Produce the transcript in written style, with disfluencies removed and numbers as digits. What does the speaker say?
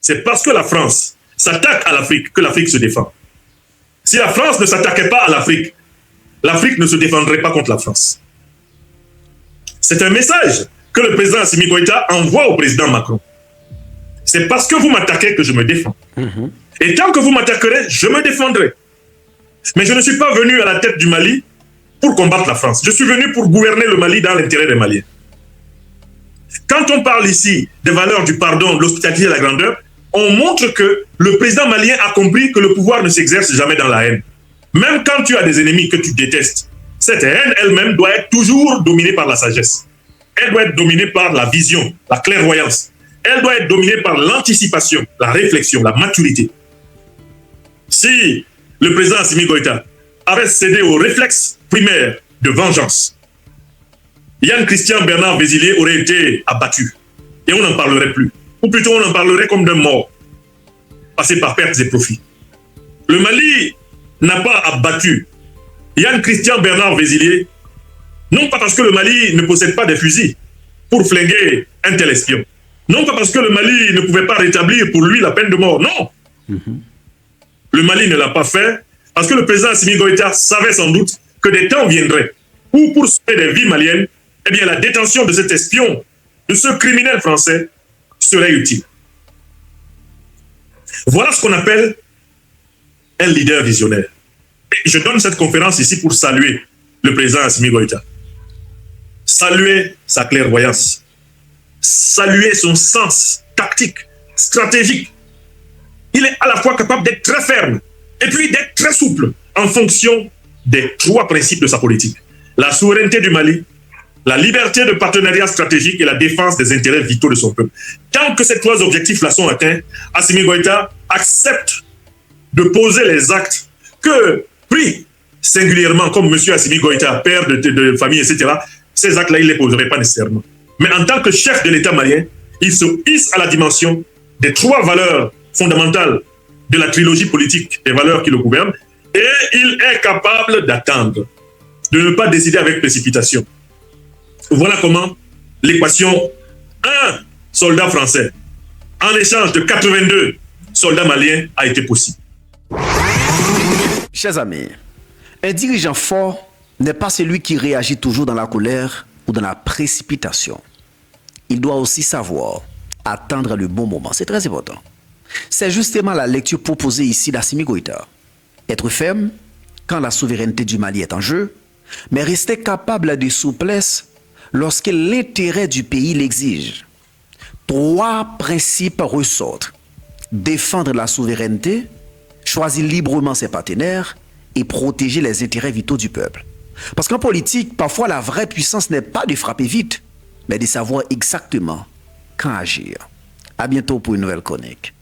C'est parce que la France s'attaque à l'Afrique que l'Afrique se défend. Si la France ne s'attaquait pas à l'Afrique, l'Afrique ne se défendrait pas contre la France. C'est un message que le président Assimi Goïta envoie au président Macron. C'est parce que vous m'attaquez que je me défends. Et tant que vous m'attaquerez, je me défendrai. Mais je ne suis pas venu à la tête du Mali pour combattre la France. Je suis venu pour gouverner le Mali dans l'intérêt des Maliens. Quand on parle ici des valeurs du pardon, de l'hospitalité et de la grandeur, on montre que le président malien a compris que le pouvoir ne s'exerce jamais dans la haine. Même quand tu as des ennemis que tu détestes, cette haine elle-même doit être toujours dominée par la sagesse. Elle doit être dominée par la vision, la clairvoyance. Elle doit être dominée par l'anticipation, la réflexion, la maturité. Si le président Assimi Goïta avait cédé au réflexe primaire de vengeance, Yann Christian Bernard Vézilier aurait été abattu. Et on n'en parlerait plus. Ou plutôt, on en parlerait comme d'un mort, passé par pertes et profits. Le Mali n'a pas abattu Yann Christian Bernard Vézilier, non pas parce que le Mali ne possède pas des fusils pour flinguer un tel espion. Non pas parce que le Mali ne pouvait pas rétablir pour lui la peine de mort. Non. Le Mali ne l'a pas fait parce que le président Assimi Goïta savait sans doute que des temps viendraient où, pour sauver des vies maliennes, eh bien, la détention de cet espion, de ce criminel français, serait utile. Voilà ce qu'on appelle un leader visionnaire. Et je donne cette conférence ici pour saluer le président Assimi Goïta. Saluer sa clairvoyance. Saluer son sens tactique, stratégique. Il est à la fois capable d'être très ferme et puis d'être très souple en fonction des trois principes de sa politique. La souveraineté du Mali, la liberté de partenariat stratégique et la défense des intérêts vitaux de son peuple. Tant que ces trois objectifs-là sont atteints, Assimi Goïta accepte de poser les actes que, pris singulièrement comme M. Assimi Goïta, père de famille, etc., ces actes-là, il ne les poserait pas nécessairement. Mais en tant que chef de l'État malien, il se hisse à la dimension des trois valeurs fondamentales de la trilogie politique des valeurs qui le gouvernent, et il est capable d'attendre, de ne pas décider avec précipitation. Voilà comment l'équation 1 soldat français en échange de 82 soldats maliens a été possible. Chers amis, un dirigeant fort n'est pas celui qui réagit toujours dans la colère ou dans la précipitation. Il doit aussi savoir attendre le bon moment. C'est très important. C'est justement la lecture proposée ici d'Assimi Goïta. Être ferme quand la souveraineté du Mali est en jeu, mais rester capable de souplesse lorsque l'intérêt du pays l'exige. Trois principes ressortent. Défendre la souveraineté, choisir librement ses partenaires et protéger les intérêts vitaux du peuple. Parce qu'en politique, parfois la vraie puissance n'est pas de frapper vite, mais de savoir exactement quand agir. À bientôt pour une nouvelle chronique.